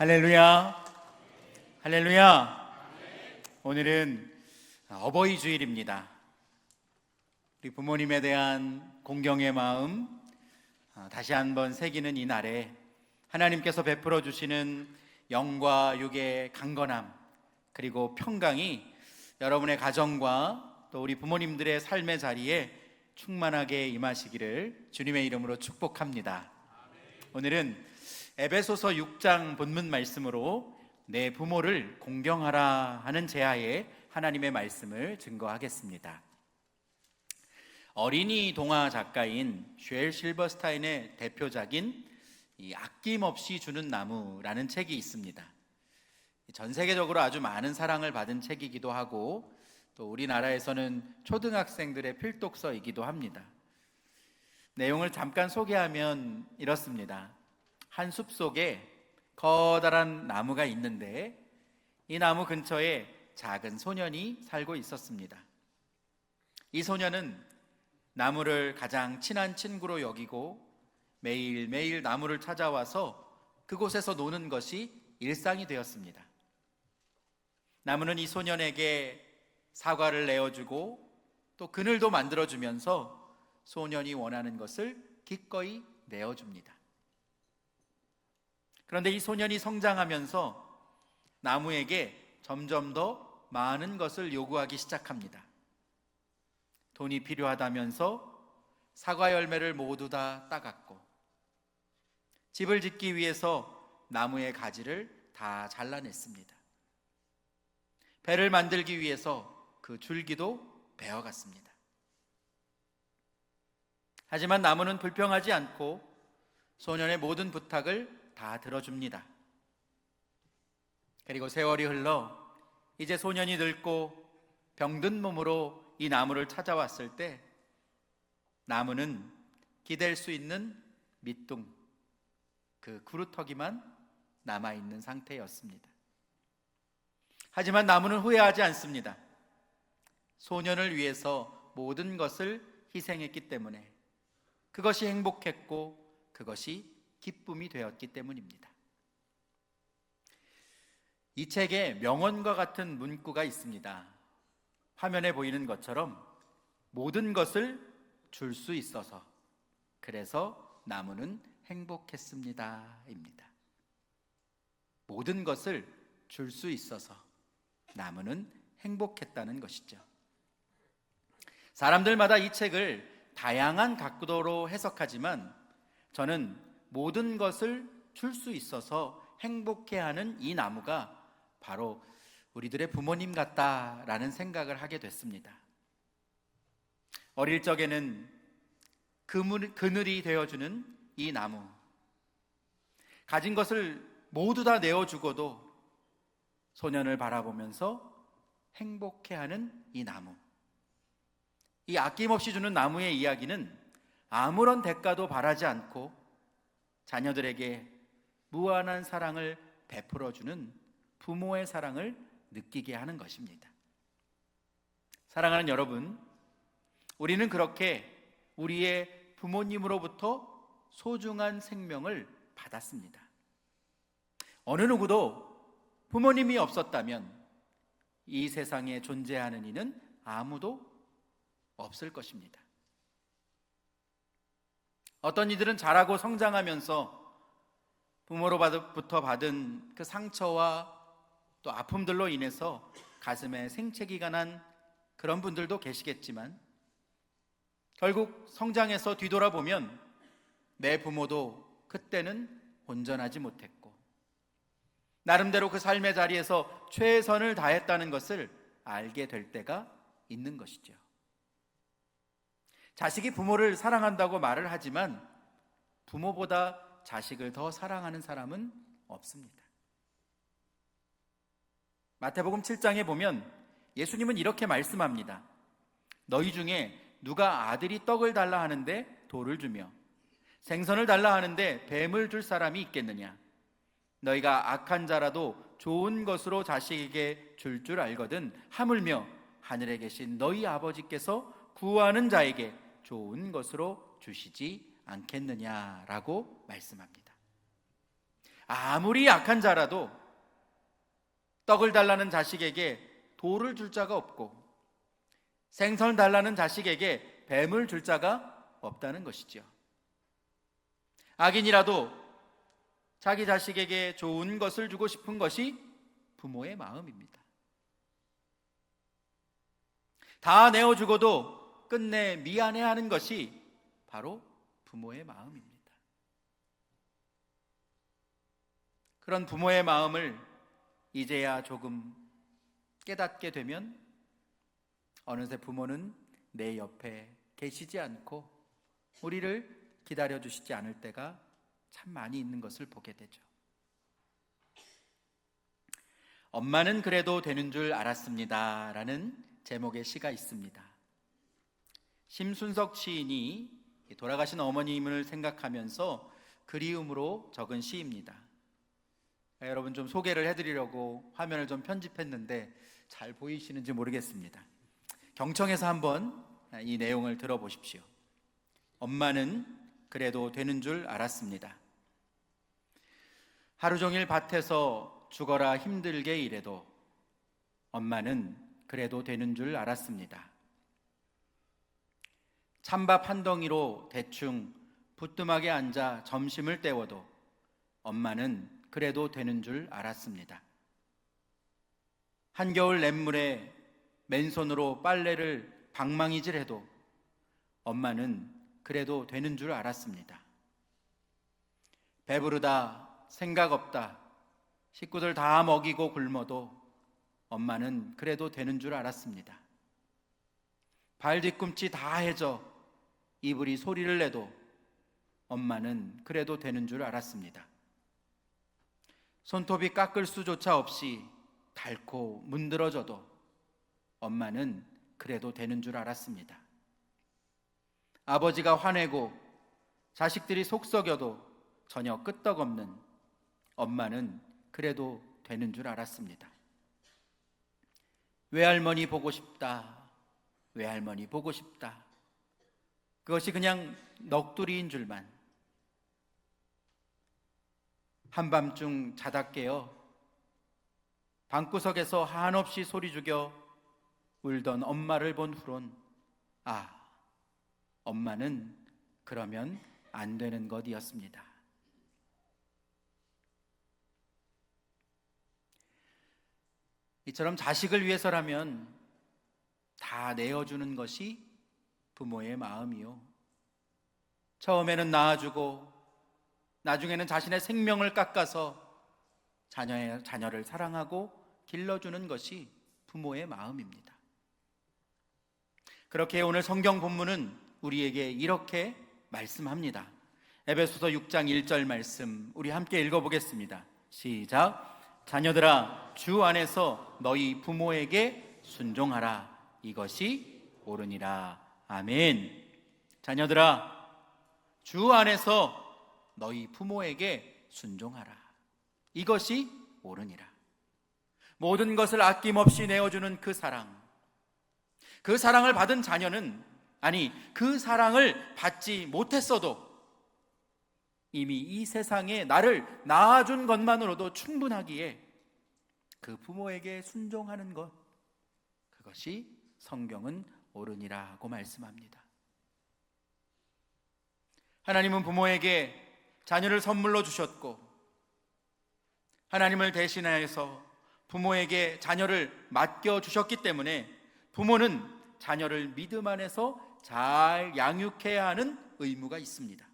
할렐루야, 할렐루야. 오늘은 어버이 주일입니다. 우리 부모님에 대한 공경의 마음 다시 한번 새기는 이 날에 하나님께서 베풀어 주시는 영과 육의 강건함 그리고 평강이 여러분의 가정과 또 우리 부모님들의 삶의 자리에 충만하게 임하시기를 주님의 이름으로 축복합니다. 오늘은 에베소서 6장 본문 말씀으로 내 부모를 공경하라 하는 제하에 하나님의 말씀을 증거하겠습니다. 어린이 동화 작가인 쉘 실버스타인의 대표작인 이 아낌없이 주는 나무라는 책이 있습니다. 전 세계적으로 아주 많은 사랑을 받은 책이기도 하고 또 우리나라에서는 초등학생들의 필독서이기도 합니다. 내용을 잠깐 소개하면 이렇습니다. 한 숲속에 커다란 나무가 있는데 이 나무 근처에 작은 소년이 살고 있었습니다. 이 소년은 나무를 가장 친한 친구로 여기고 매일매일 나무를 찾아와서 그곳에서 노는 것이 일상이 되었습니다. 나무는 이 소년에게 사과를 내어주고 또 그늘도 만들어주면서 소년이 원하는 것을 기꺼이 내어줍니다. 그런데 이 소년이 성장하면서 나무에게 점점 더 많은 것을 요구하기 시작합니다. 돈이 필요하다면서 사과 열매를 모두 다 따갔고, 집을 짓기 위해서 나무의 가지를 다 잘라냈습니다. 배를 만들기 위해서 그 줄기도 베어갔습니다. 하지만 나무는 불평하지 않고 소년의 모든 부탁을 다 들어줍니다. 그리고 세월이 흘러 이제 소년이 늙고 병든 몸으로 이 나무를 찾아왔을 때 나무는 기댈 수 있는 밑둥, 그 구루터기만 남아있는 상태였습니다. 하지만 나무는 후회하지 않습니다. 소년을 위해서 모든 것을 희생했기 때문에 그것이 행복했고 그것이 기쁨이 되었기 때문입니다. 이 책에 명언과 같은 문구가 있습니다. 화면에 보이는 것처럼 모든 것을 줄 수 있어서 그래서 나무는 행복했습니다 입니다. 모든 것을 줄 수 있어서 나무는 행복했다는 것이죠. 사람들마다 이 책을 다양한 각도로 해석하지만 저는 모든 것을 줄 수 있어서 행복해하는 이 나무가 바로 우리들의 부모님 같다라는 생각을 하게 됐습니다. 어릴 적에는 그늘이 되어주는 이 나무, 가진 것을 모두 다 내어주고도 소년을 바라보면서 행복해하는 이 나무, 이 아낌없이 주는 나무의 이야기는 아무런 대가도 바라지 않고 자녀들에게 무한한 사랑을 베풀어주는 부모의 사랑을 느끼게 하는 것입니다. 사랑하는 여러분, 우리는 그렇게 우리의 부모님으로부터 소중한 생명을 받았습니다. 어느 누구도 부모님이 없었다면 이 세상에 존재하는 이는 아무도 없을 것입니다. 어떤 이들은 자라고 성장하면서 부모로부터 받은 그 상처와 또 아픔들로 인해서 가슴에 생채기가 난 그런 분들도 계시겠지만 결국 성장해서 뒤돌아보면 내 부모도 그때는 온전하지 못했고 나름대로 그 삶의 자리에서 최선을 다했다는 것을 알게 될 때가 있는 것이죠. 자식이 부모를 사랑한다고 말을 하지만 부모보다 자식을 더 사랑하는 사람은 없습니다. 마태복음 7장에 보면 예수님은 이렇게 말씀합니다. 너희 중에 누가 아들이 떡을 달라 하는데 돌을 주며 생선을 달라 하는데 뱀을 줄 사람이 있겠느냐? 너희가 악한 자라도 좋은 것으로 자식에게 줄 알거든 하물며 하늘에 계신 너희 아버지께서 구하는 자에게 좋은 것으로 주시지 않겠느냐라고 말씀합니다. 아무리 약한 자라도 떡을 달라는 자식에게 돌을 줄 자가 없고 생선을 달라는 자식에게 뱀을 줄 자가 없다는 것이지요. 악인이라도 자기 자식에게 좋은 것을 주고 싶은 것이 부모의 마음입니다. 다 내어주고도 끝내 미안해하는 것이 바로 부모의 마음입니다. 그런 부모의 마음을 이제야 조금 깨닫게 되면 어느새 부모는 내 옆에 계시지 않고 우리를 기다려주시지 않을 때가 참 많이 있는 것을 보게 되죠. 엄마는 그래도 되는 줄 알았습니다 라는 제목의 시가 있습니다. 심순석 시인이 돌아가신 어머님을 생각하면서 그리움으로 적은 시입니다. 여러분 좀 소개를 해드리려고 화면을 좀 편집했는데 잘 보이시는지 모르겠습니다. 경청해서 한번 이 내용을 들어보십시오. 엄마는 그래도 되는 줄 알았습니다. 하루 종일 밭에서 죽어라 힘들게 일해도 엄마는 그래도 되는 줄 알았습니다. 찬밥 한 덩이로 대충 부뚜막에 앉아 점심을 때워도 엄마는 그래도 되는 줄 알았습니다. 한겨울 냇물에 맨손으로 빨래를 방망이질해도 엄마는 그래도 되는 줄 알았습니다. 배부르다, 생각 없다, 식구들 다 먹이고 굶어도 엄마는 그래도 되는 줄 알았습니다. 발 뒤꿈치 다 해져 이불이 소리를 내도 엄마는 그래도 되는 줄 알았습니다. 손톱이 깎을 수조차 없이 닳고 문드러져도 엄마는 그래도 되는 줄 알았습니다. 아버지가 화내고 자식들이 속썩여도 전혀 끄떡없는 엄마는 그래도 되는 줄 알았습니다. 외할머니 보고 싶다, 외할머니 보고 싶다. 그것이 그냥 넋두리인 줄만. 한밤중 자다 깨어 방구석에서 한없이 소리 죽여 울던 엄마를 본 후론 엄마는 그러면 안 되는 것이었습니다. 이처럼 자식을 위해서라면 다 내어주는 것이 부모의 마음이요. 처음에는 낳아주고 나중에는 자신의 생명을 깎아서 자녀를 사랑하고 길러주는 것이 부모의 마음입니다. 그렇게 오늘 성경 본문은 우리에게 이렇게 말씀합니다. 에베소서 6장 1절 말씀 우리 함께 읽어보겠습니다. 시작. 자녀들아 주 안에서 너희 부모에게 순종하라. 이것이 옳으니라. 아멘. 자녀들아 주 안에서 너희 부모에게 순종하라. 이것이 옳으니라. 모든 것을 아낌없이 내어주는 그 사랑, 그 사랑을 받은 자녀는 그 사랑을 받지 못했어도 이미 이 세상에 나를 낳아준 것만으로도 충분하기에 그 부모에게 순종하는 것, 그것이 성경은 옳으니라고 말씀합니다. 하나님은 부모에게 자녀를 선물로 주셨고 하나님을 대신하여서 부모에게 자녀를 맡겨주셨기 때문에 부모는 자녀를 믿음 안에서 잘 양육해야 하는 의무가 있습니다.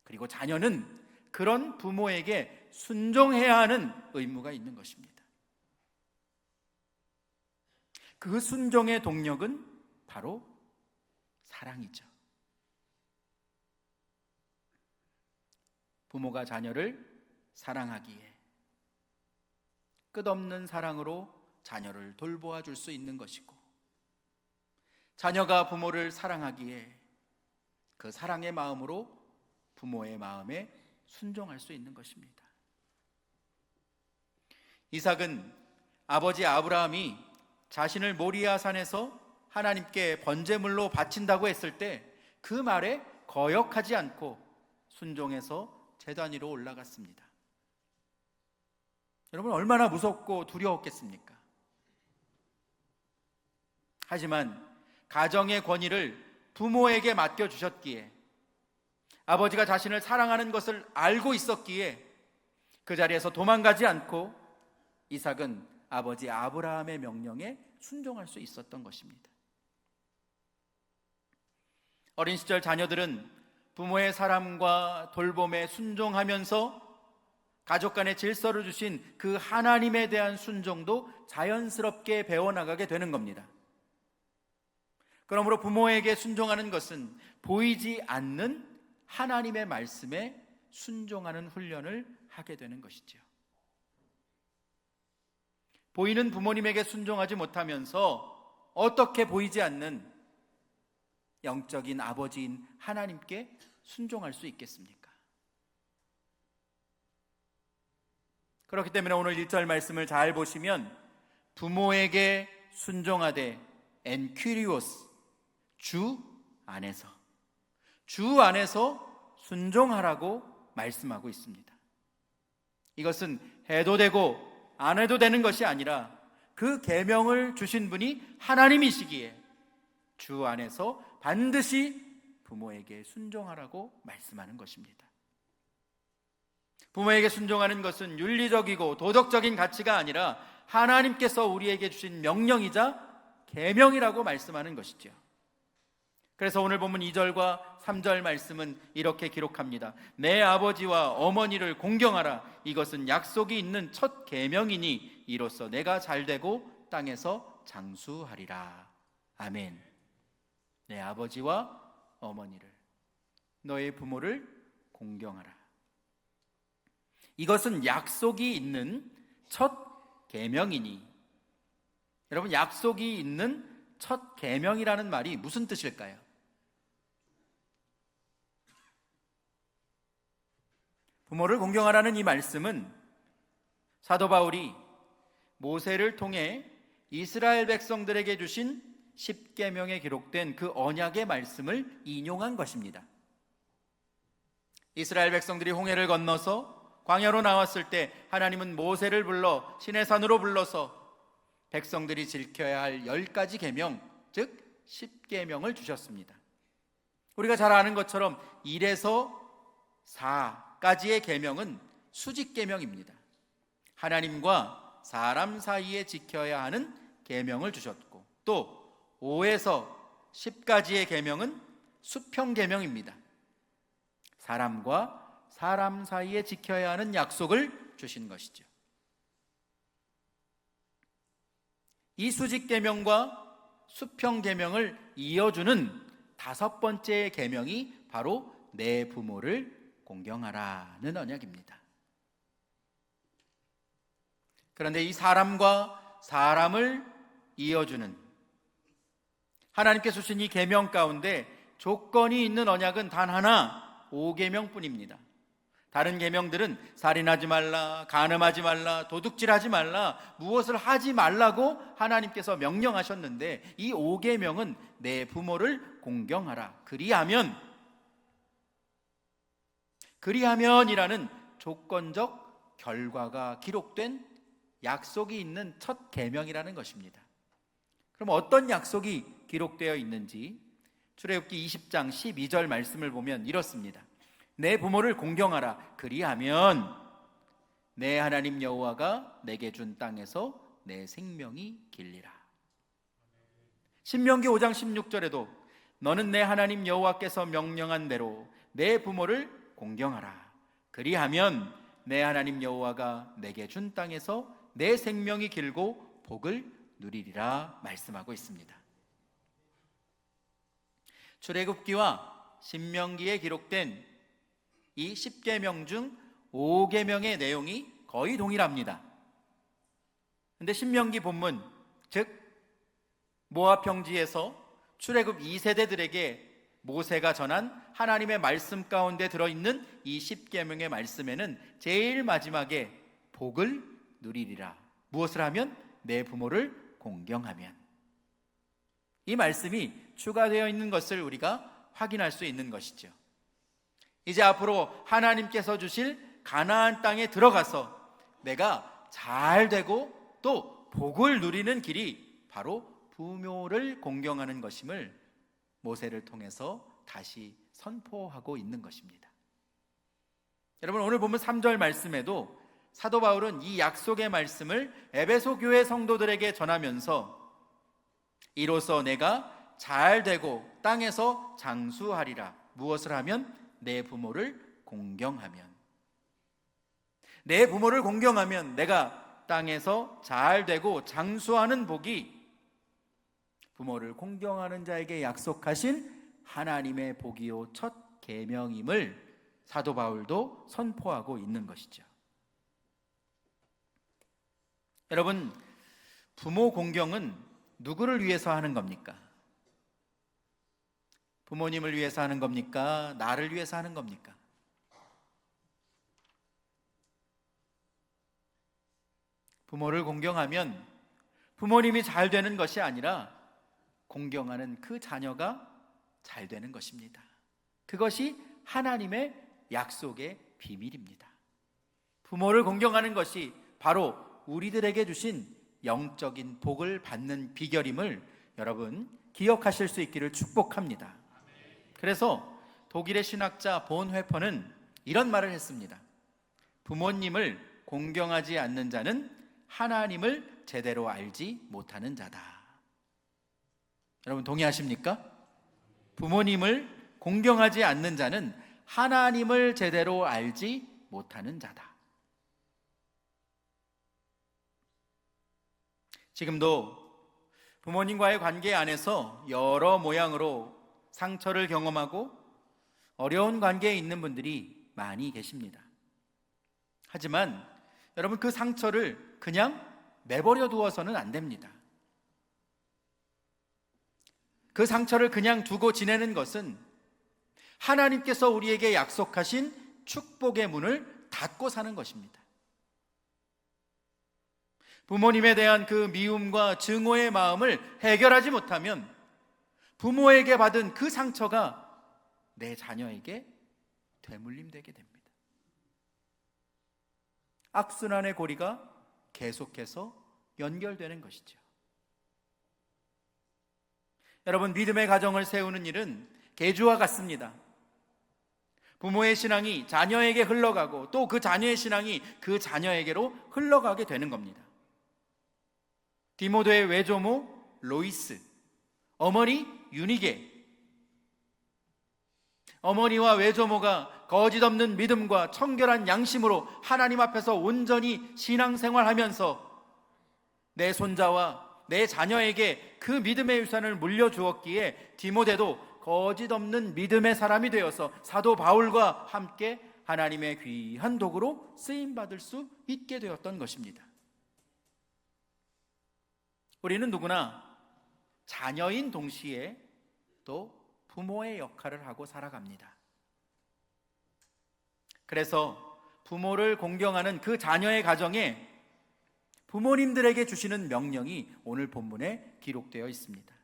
그리고 자녀는 그런 부모에게 순종해야 하는 의무가 있는 것입니다. 그 순종의 동력은 바로 사랑이죠. 부모가 자녀를 사랑하기에 끝없는 사랑으로 자녀를 돌보아 줄 수 있는 것이고, 자녀가 부모를 사랑하기에 그 사랑의 마음으로 부모의 마음에 순종할 수 있는 것입니다. 이삭은 아버지 아브라함이 자신을 모리아 산에서 하나님께 번제물로 바친다고 했을 때 그 말에 거역하지 않고 순종해서 제단 위로 올라갔습니다. 여러분 얼마나 무섭고 두려웠겠습니까? 하지만 가정의 권위를 부모에게 맡겨주셨기에, 아버지가 자신을 사랑하는 것을 알고 있었기에 그 자리에서 도망가지 않고 이삭은 아버지 아브라함의 명령에 순종할 수 있었던 것입니다. 어린 시절 자녀들은 부모의 사랑과 돌봄에 순종하면서 가족 간의 질서를 주신 그 하나님에 대한 순종도 자연스럽게 배워나가게 되는 겁니다. 그러므로 부모에게 순종하는 것은 보이지 않는 하나님의 말씀에 순종하는 훈련을 하게 되는 것이죠. 보이는 부모님에게 순종하지 못하면서 어떻게 보이지 않는 영적인 아버지인 하나님께 순종할 수 있겠습니까? 그렇기 때문에 오늘 1절 말씀을 잘 보시면 부모에게 순종하되 엔퀴리오스, 주 안에서 순종하라고 말씀하고 있습니다. 이것은 해도 되고 안 해도 되는 것이 아니라 그 계명을 주신 분이 하나님이시기에 주 안에서 반드시 부모에게 순종하라고 말씀하는 것입니다. 부모에게 순종하는 것은 윤리적이고 도덕적인 가치가 아니라 하나님께서 우리에게 주신 명령이자 계명이라고 말씀하는 것이죠. 그래서 오늘 본문 2절과 3절 말씀은 이렇게 기록합니다. 내 아버지와 어머니를 공경하라. 이것은 약속이 있는 첫 계명이니 이로써 내가 잘되고 땅에서 장수하리라. 아멘. 내 아버지와 어머니를, 너의 부모를 공경하라. 이것은 약속이 있는 첫 계명이니. 여러분, 약속이 있는 첫 계명이라는 말이 무슨 뜻일까요? 부모를 공경하라는 이 말씀은 사도 바울이 모세를 통해 이스라엘 백성들에게 주신 십계명에 기록된 그 언약의 말씀을 인용한 것입니다. 이스라엘 백성들이 홍해를 건너서 광야로 나왔을 때 하나님은 모세를 불러 시내산으로 불러서 백성들이 지켜야 할 10가지 계명, 즉 십계명을 주셨습니다. 우리가 잘 아는 것처럼 1에서 4까지의 계명은 수직계명입니다. 하나님과 사람 사이에 지켜야 하는 계명을 주셨고, 또 5에서 10까지의 계명은 수평계명입니다. 사람과 사람 사이에 지켜야 하는 약속을 주신 것이죠. 이 수직계명과 수평계명을 이어주는 5번째 계명이 바로 내 부모를 공경하라는 언약입니다. 그런데 이 사람과 사람을 이어주는 하나님께서 주신 이 계명 가운데 조건이 있는 언약은 단 하나, 5계명뿐입니다. 다른 계명들은 살인하지 말라, 간음하지 말라, 도둑질하지 말라, 무엇을 하지 말라고 하나님께서 명령하셨는데 이 5계명은 내 부모를 공경하라. 그리하면이라는 조건적 결과가 기록된 약속이 있는 첫 계명이라는 것입니다. 그럼 어떤 약속이 기록되어 있는지 출애굽기 20장 12절 말씀을 보면 이렇습니다. 내 부모를 공경하라. 그리하면 내 하나님 여호와가 내게 준 땅에서 내 생명이 길리라. 신명기 5장 16절에도 너는 내 하나님 여호와께서 명령한 대로 내 부모를 공경하라. 그리하면 내 하나님 여호와가 내게 준 땅에서 내 생명이 길고 복을 누리리라 말씀하고 있습니다. 출애굽기와 신명기에 기록된 이 10계명 중 5계명의 내용이 거의 동일합니다. 그런데 신명기 본문, 즉 모압 평지에서 출애굽 2세대들에게 모세가 전한 하나님의 말씀 가운데 들어있는 이 10계명의 말씀에는 제일 마지막에 복을 누리리라. 무엇을 하면? 내 부모를 공경하면. 이 말씀이 추가되어 있는 것을 우리가 확인할 수 있는 것이죠. 이제 앞으로 하나님께서 주실 가나안 땅에 들어가서 내가 잘 되고 또 복을 누리는 길이 바로 부모를 공경하는 것임을 모세를 통해서 다시 선포하고 있는 것입니다. 여러분, 오늘 보면 3절 말씀에도 사도 바울은 이 약속의 말씀을 에베소 교회 성도들에게 전하면서 이로써 내가 잘 되고 땅에서 장수하리라. 무엇을 하면? 내 부모를 공경하면. 내 부모를 공경하면 내가 땅에서 잘 되고 장수하는 복이 부모를 공경하는 자에게 약속하신 하나님의 복이요 첫 계명임을 사도 바울도 선포하고 있는 것이죠. 여러분, 부모 공경은 누구를 위해서 하는 겁니까? 부모님을 위해서 하는 겁니까? 나를 위해서 하는 겁니까? 부모를 공경하면 부모님이 잘 되는 것이 아니라 공경하는 그 자녀가 잘 되는 것입니다. 그것이 하나님의 약속의 비밀입니다. 부모를 공경하는 것이 바로 우리들에게 주신 영적인 복을 받는 비결임을 여러분 기억하실 수 있기를 축복합니다. 그래서 독일의 신학자 본회퍼는 이런 말을 했습니다. 부모님을 공경하지 않는 자는 하나님을 제대로 알지 못하는 자다. 여러분 동의하십니까? 부모님을 공경하지 않는 자는 하나님을 제대로 알지 못하는 자다. 지금도 부모님과의 관계 안에서 여러 모양으로 상처를 경험하고 어려운 관계에 있는 분들이 많이 계십니다. 하지만 여러분, 그 상처를 그냥 내버려 두어서는 안 됩니다. 그 상처를 그냥 두고 지내는 것은 하나님께서 우리에게 약속하신 축복의 문을 닫고 사는 것입니다. 부모님에 대한 그 미움과 증오의 마음을 해결하지 못하면 부모에게 받은 그 상처가 내 자녀에게 되물림되게 됩니다. 악순환의 고리가 계속해서 연결되는 것이죠. 여러분, 믿음의 가정을 세우는 일은 계주와 같습니다. 부모의 신앙이 자녀에게 흘러가고 또 그 자녀의 신앙이 그 자녀에게로 흘러가게 되는 겁니다. 디모데의 외조모 로이스, 어머니 유니게, 어머니와 외조모가 거짓 없는 믿음과 청결한 양심으로 하나님 앞에서 온전히 신앙생활하면서 내 손자와 내 자녀에게 그 믿음의 유산을 물려주었기에 디모데도 거짓 없는 믿음의 사람이 되어서 사도 바울과 함께 하나님의 귀한 도구로 쓰임받을 수 있게 되었던 것입니다. 우리는 누구나 자녀인 동시에 또 부모의 역할을 하고 살아갑니다. 그래서 부모를 공경하는 그 자녀의 가정에 부모님들에게 주시는 명령이 오늘 본문에 기록되어 있습니다.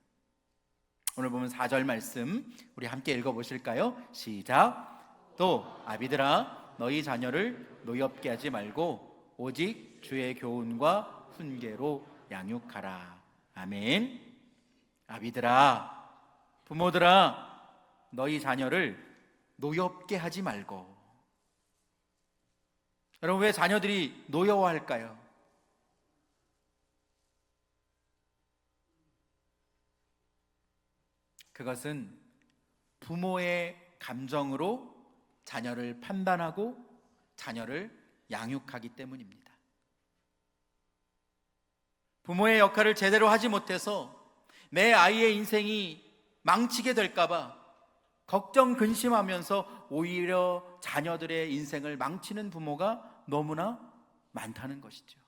오늘 보면 4절 말씀 우리 함께 읽어보실까요? 시작. 또 아비들아 너희 자녀를 노엽게 하지 말고 오직 주의 교훈과 훈계로 양육하라. 아멘. 아비들아, 부모들아, 너희 자녀를 노엽게 하지 말고. 여러분, 왜 자녀들이 노여워할까요? 그것은 부모의 감정으로 자녀를 판단하고 자녀를 양육하기 때문입니다. 부모의 역할을 제대로 하지 못해서 내 아이의 인생이 망치게 될까봐 걱정 근심하면서 오히려 자녀들의 인생을 망치는 부모가 너무나 많다는 것이죠.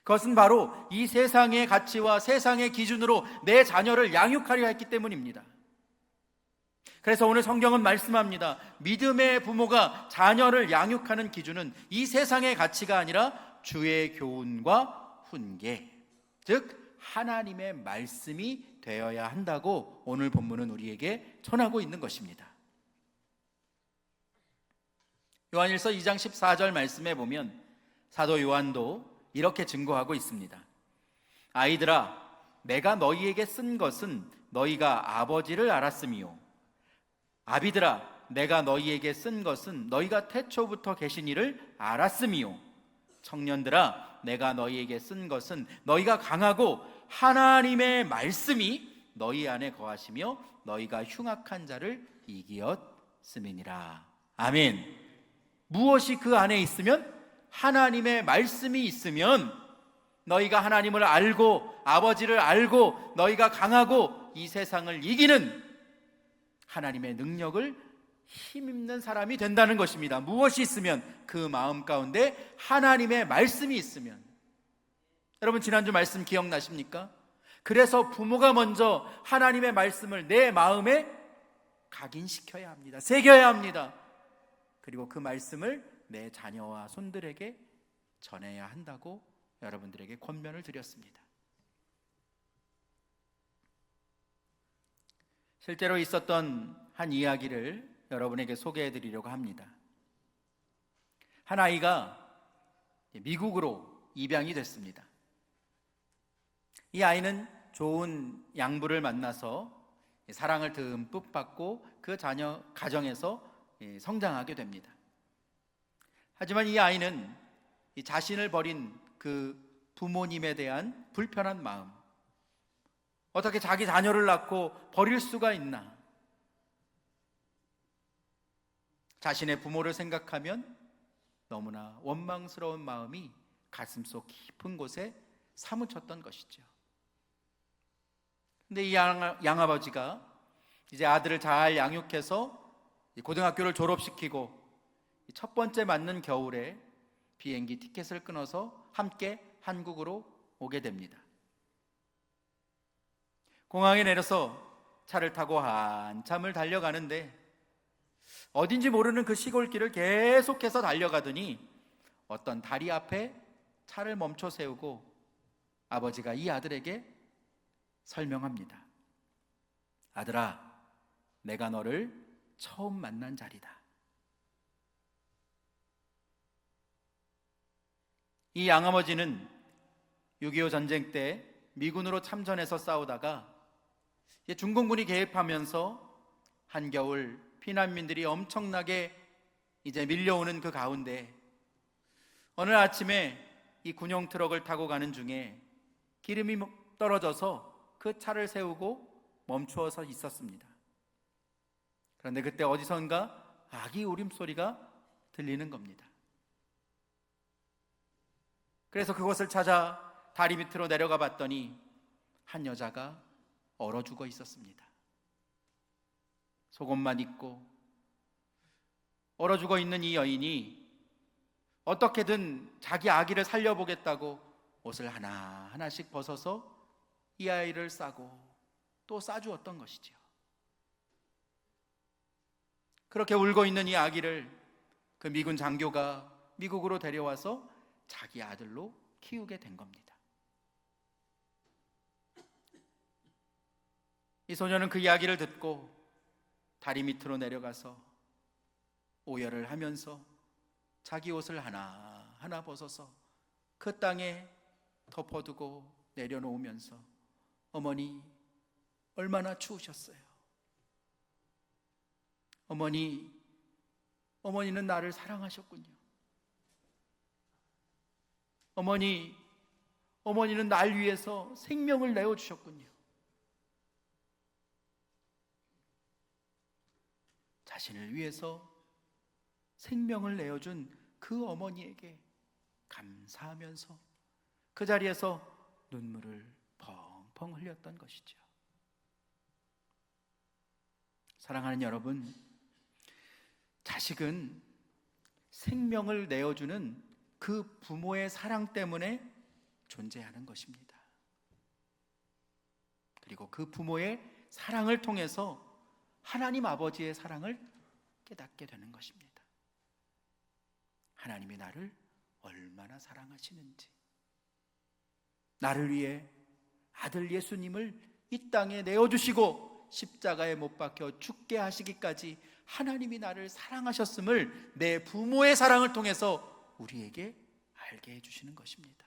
그것은 바로 이 세상의 가치와 세상의 기준으로 내 자녀를 양육하려 했기 때문입니다. 그래서 오늘 성경은 말씀합니다. 믿음의 부모가 자녀를 양육하는 기준은 이 세상의 가치가 아니라 주의 교훈과 훈계, 즉 하나님의 말씀이 되어야 한다고 오늘 본문은 우리에게 전하고 있는 것입니다. 요한일서 2장 14절 말씀에 보면 사도 요한도 이렇게 증거하고 있습니다. 아이들아, 내가 너희에게 쓴 것은 너희가 아버지를 알았음이요, 아비들아, 내가 너희에게 쓴 것은 너희가 태초부터 계신 이를 알았음이요, 청년들아, 내가 너희에게 쓴 것은 너희가 강하고 하나님의 말씀이 너희 안에 거하시며 너희가 흉악한 자를 이기었음이니라. 아멘. 무엇이 그 안에 있으면? 하나님의 말씀이 있으면 너희가 하나님을 알고 아버지를 알고 너희가 강하고 이 세상을 이기는 하나님의 능력을 힘입는 사람이 된다는 것입니다. 무엇이 있으면? 그 마음 가운데 하나님의 말씀이 있으면. 여러분, 지난주 말씀 기억나십니까? 그래서 부모가 먼저 하나님의 말씀을 내 마음에 각인시켜야 합니다. 새겨야 합니다. 그리고 그 말씀을 내 자녀와 손들에게 전해야 한다고 여러분들에게 권면을 드렸습니다. 실제로 있었던 한 이야기를 여러분에게 소개해 드리려고 합니다. 한 아이가 미국으로 입양이 됐습니다. 이 아이는 좋은 양부를 만나서 사랑을 듬뿍 받고 그 자녀 가정에서 성장하게 됩니다. 하지만 이 아이는 자신을 버린 그 부모님에 대한 불편한 마음, 어떻게 자기 자녀를 낳고 버릴 수가 있나, 자신의 부모를 생각하면 너무나 원망스러운 마음이 가슴속 깊은 곳에 사무쳤던 것이죠. 근데 이 양아버지가 이제 아들을 잘 양육해서 고등학교를 졸업시키고 첫 번째 맞는 겨울에 비행기 티켓을 끊어서 함께 한국으로 오게 됩니다. 공항에 내려서 차를 타고 한참을 달려가는데 어딘지 모르는 그 시골길을 계속해서 달려가더니 어떤 다리 앞에 차를 멈춰 세우고 아버지가 이 아들에게 설명합니다. 아들아, 내가 너를 처음 만난 자리다. 이 양아버지는 6.25 전쟁 때 미군으로 참전해서 싸우다가 중공군이 개입하면서 한겨울 피난민들이 엄청나게 이제 밀려오는 그 가운데 어느 아침에 이 군용 트럭을 타고 가는 중에 기름이 떨어져서 그 차를 세우고 멈추어서 있었습니다. 그런데 그때 어디선가 아기 울음소리가 들리는 겁니다. 그래서 그것을 찾아 다리 밑으로 내려가 봤더니 한 여자가 얼어 죽어 있었습니다. 속옷만 입고 얼어 죽어 있는 이 여인이 어떻게든 자기 아기를 살려보겠다고 옷을 하나하나씩 벗어서 이 아이를 싸고 또 싸주었던 것이죠. 그렇게 울고 있는 이 아기를 그 미군 장교가 미국으로 데려와서 자기 아들로 키우게 된 겁니다. 이 소녀는 그 이야기를 듣고 다리 밑으로 내려가서 오열을 하면서 자기 옷을 하나하나 벗어서 그 땅에 덮어두고 내려놓으면서 어머니, 얼마나 추우셨어요. 어머니는 나를 사랑하셨군요. 어머니는 날 위해서 생명을 내어주셨군요. 자신을 위해서 생명을 내어준 그 어머니에게 감사하면서 그 자리에서 눈물을 펑펑 흘렸던 것이죠. 사랑하는 여러분, 자식은 생명을 내어주는 그 부모의 사랑 때문에 존재하는 것입니다. 그리고 그 부모의 사랑을 통해서 하나님 아버지의 사랑을 깨닫게 되는 것입니다. 하나님이 나를 얼마나 사랑하시는지, 나를 위해 아들 예수님을 이 땅에 내어주시고 십자가에 못 박혀 죽게 하시기까지 하나님이 나를 사랑하셨음을 내 부모의 사랑을 통해서 우리에게 알게 해주시는 것입니다.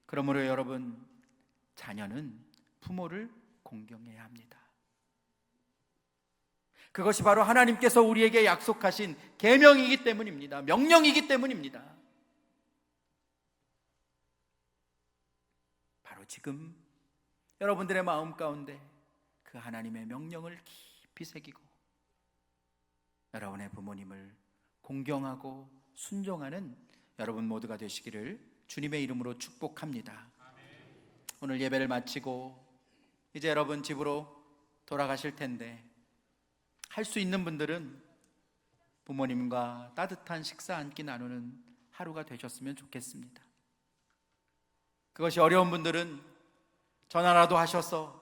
그러므로 여러분, 자녀는 부모를 공경해야 합니다. 그것이 바로 하나님께서 우리에게 약속하신 계명이기 때문입니다. 명령이기 때문입니다. 바로 지금 여러분들의 마음 가운데 그 하나님의 명령을 깊이 새기고 여러분의 부모님을 공경하고 순종하는 여러분 모두가 되시기를 주님의 이름으로 축복합니다. 오늘 예배를 마치고 이제 여러분 집으로 돌아가실 텐데, 할 수 있는 분들은 부모님과 따뜻한 식사 한 끼 나누는 하루가 되셨으면 좋겠습니다. 그것이 어려운 분들은 전화라도 하셔서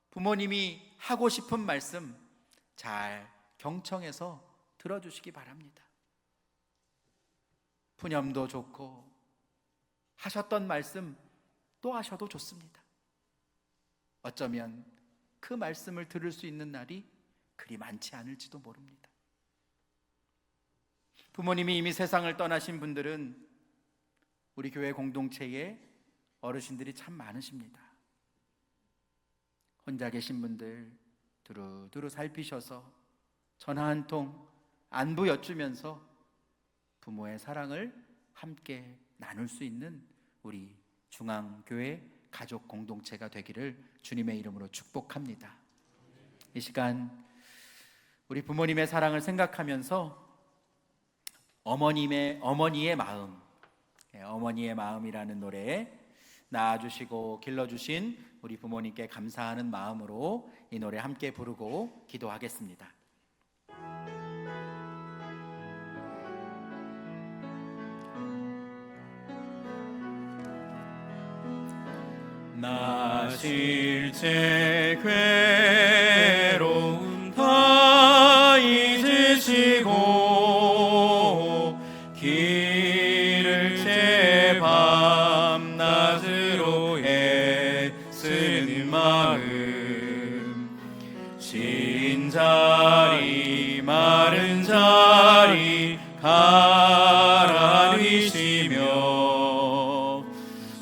부모님이 하고 싶은 말씀 잘 경청해서 들어주시기 바랍니다. 푸념도 좋고 하셨던 말씀 또 하셔도 좋습니다. 어쩌면 그 말씀을 들을 수 있는 날이 그리 많지 않을지도 모릅니다. 부모님이 이미 세상을 떠나신 분들은 우리 교회 공동체에 어르신들이 참 많으십니다. 혼자 계신 분들 두루두루 살피셔서 전화 한 통 안부 여쭈면서 부모의 사랑을 함께 나눌 수 있는 우리 중앙교회 가족 공동체가 되기를 주님의 이름으로 축복합니다. 이 시간 우리 부모님의 사랑을 생각하면서 어머니의 마음, 어머니의 마음이라는 노래에 낳아주시고 길러주신 우리 부모님께 감사하는 마음으로 이 노래 함께 부르고 기도하겠습니다. 나 실제 괴로움 다 잊으시고 길을 제 밤낮으로 애쓰는 마음, 쉰 자리 마른 자리 가라리시며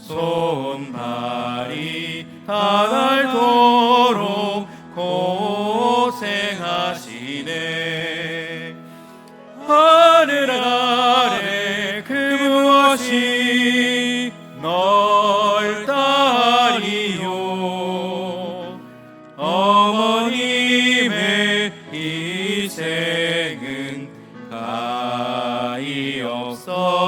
손발이 닿도록 고생하시네. 하늘 아래 그 무엇이 넓다리요. 어머님의 희생은 가히 없어